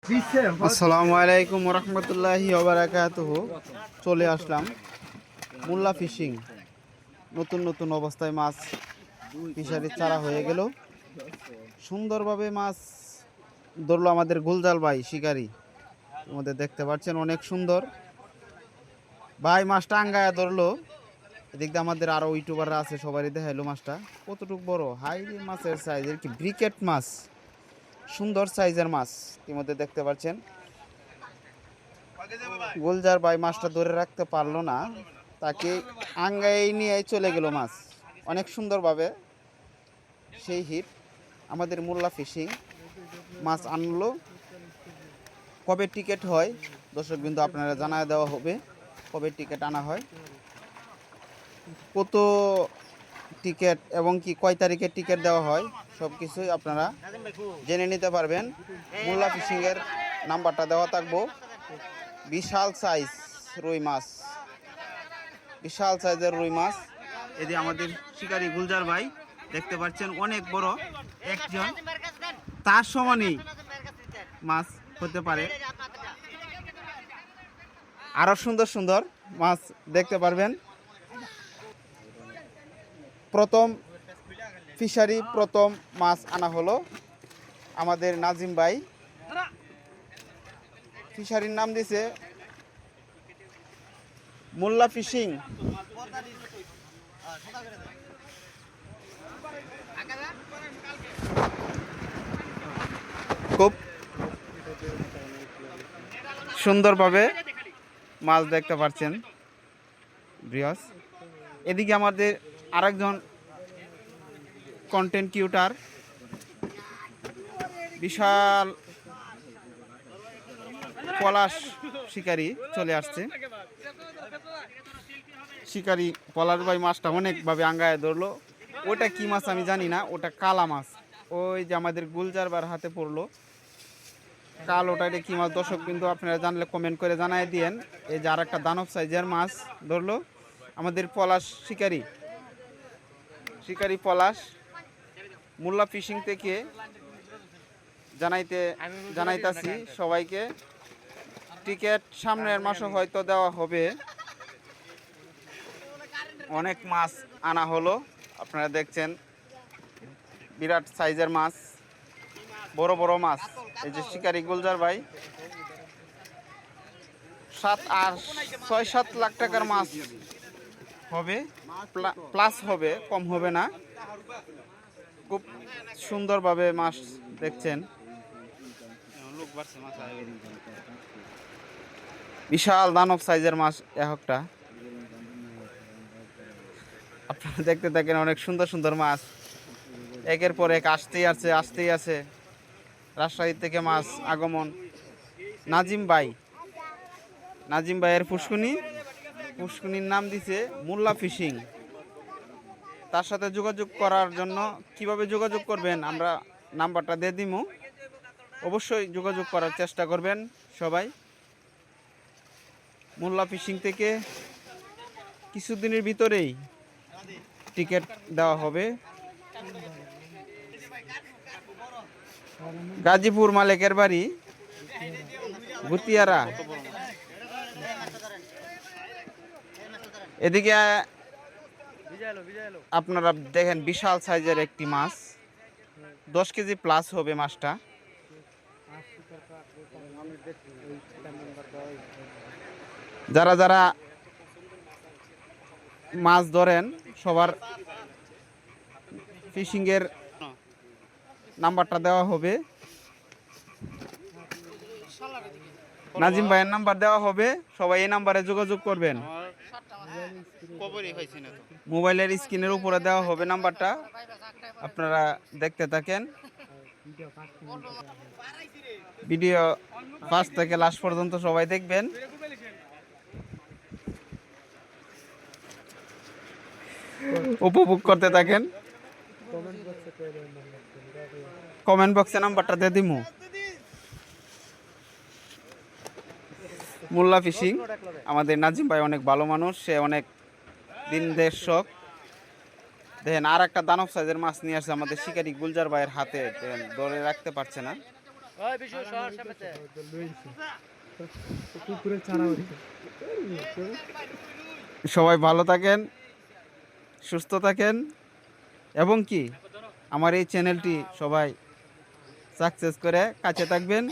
আসসালামু আলাইকুম রহমতুল্লাহি ওবারাকাতুহু। চলে আসলাম মোল্লা ফিশিং। নতুন নতুন অবস্থায় মাছ ফিশারির চারা হয়ে গেল, সুন্দরভাবে মাছ ধরলো আমাদের গুলজাল ভাই শিকারি। আমাদের দেখতে পাচ্ছেন অনেক সুন্দর ভাই মাছটা আঙ্গায়া ধরলো। এদিক দিয়ে আমাদের আরো ইউটিউবাররা আছে, সবারই দেখাইলো মাছটা কতটুকু বড়। হাই মাছের সাইজ, এর কি ব্রিকেট মাছ, সুন্দর সাইজের মাছ ইতিমধ্যে দেখতে পাচ্ছেন। গুলজার ভাই মাছটা ধরে রাখতে পারলো না, তাকে আঙ্গাই নিয়ে চলে গেল মাছ অনেক সুন্দরভাবে। সেই হিট আমাদের মোল্লা ফিশিং মাছ আনলো। কবে টিকিট হয় দর্শক বিন্দু আপনারা জানায় দেওয়া হবে, কবে টিকিট আনা হয়, কত টিকিট এবং কি কয় তারিখে টিকিট দেওয়া হয়, সব কিছুই আপনারা জেনে নিতে পারবেন। মোল্লা ফিশিংয়ের নাম্বারটা দেওয়া থাকবো। বিশাল সাইজ রুই মাছ, বিশাল সাইজের রুই মাছ। এদি আমাদের শিকারী গুলজার ভাই দেখতে পাচ্ছেন, অনেক বড়, একজন তার সমানই মাছ হতে পারে। আরো সুন্দর সুন্দর মাছ দেখতে পারবেন। প্রথম ফিশারি প্রথম মাছ আনা হলো আমাদের নাজিম ভাই। ফিশারির নাম দিছে মোল্লা ফিশিং। খুব সুন্দরভাবে মাছ দেখতে পাচ্ছেন ব্রিয়স। এদিকে আমাদের আরেকজন কন্টেন্ট ক্রিয়েটর বিশাল পলাশ শিকারি চলে আসছে। শিকারি পলাশ ভাই মাছটা অনেকভাবে আঙ্গায় ধরলো। ওটা কি মাছ আমি জানি না, ওটা কালা মাছ। ওই যে আমাদের গুলজার বার হাতে পড়লো কাল, ওটা এটা কি মাছ দর্শক কিন্তু আপনারা জানলে কমেন্ট করে জানাই দিয়েন। এই যে আর একটা দানব সাইজের মাছ ধরলো আমাদের পলাশ শিকারি। শিকারি পলাশ মোল্লা ফিশিং থেকে জানাইতাছি সবাইকে, টিকিট সামনের মাসে হয়তো দেওয়া হবে। অনেক মাছ আনা হলো, আপনারা দেখছেন বিরাট সাইজের মাছ, বড় বড় মাছ। এই যে শিকারি গুলজার ভাই 6-7 লাখ টাকার মাছ হবে, প্লাস হবে, কম হবে না। খুব সুন্দরভাবে মাছ দেখছেন, বিশাল দানব সাইজের মাছ একটা। আপনারা দেখতে থাকেন, অনেক সুন্দর সুন্দর মাছ একের পর এক আসতেই আছে। রাজশাহী থেকে মাছ আগমন। নাজিম ভাইয়ের পুষ্কুনির নাম দিছে মোল্লা ফিশিং। তার সাথে যোগাযোগ করার জন্য কিভাবে যোগাযোগ করবেন আমরা নাম্বারটা দিয়ে দিমু, অবশ্যই যোগাযোগ করার চেষ্টা করবেন সবাই। মোল্লা ফিশিং থেকে কিছুদিনের ভিতরেই টিকিট দেওয়া হবে। গাজীপুর মালিকের বাড়ি গুতিয়ারা। এদিকে আপনারা দেখেন বিশাল সাইজের একটি মাছ, 10 কেজি প্লাস হবে মাছটা। যারা যারা মাছ ধরেন সবার ফিশিং এর নাম্বারটা দেওয়া হবে, নাজিম ভাইয়ের নাম্বার দেওয়া হবে, সবাই এই নাম্বারে যোগাযোগ করবেন। মোবাইলের স্ক্রিনের উপরে দেওয়া হবে নাম্বারটা, আপনারা দেখতে থাকেন। ভিডিও ফার্স্ট থেকে লাস্ট পর্যন্ত সবাই দেখবেন। উপভোগ করতে থাকেন। কমেন্ট বক্সে নাম্বারটা দিয়ে দিমু। মোল্লা ফিশিং আমাদের নাজিম ভাই অনেক ভালো মানুষ, সে অনেক দিন দর্শক। দেখেন আর একটা দানব সাইজের মাছ নিয়ে আসছে আমাদের শিকারি গুলজার ভাইয়ের হাতে, ধরে রাখতে পারছে না। সবাই ভালো থাকেন, সুস্থ থাকেন এবং কি আমার এই চ্যানেলটি সবাই সাকসেস করে কাছে থাকবেন।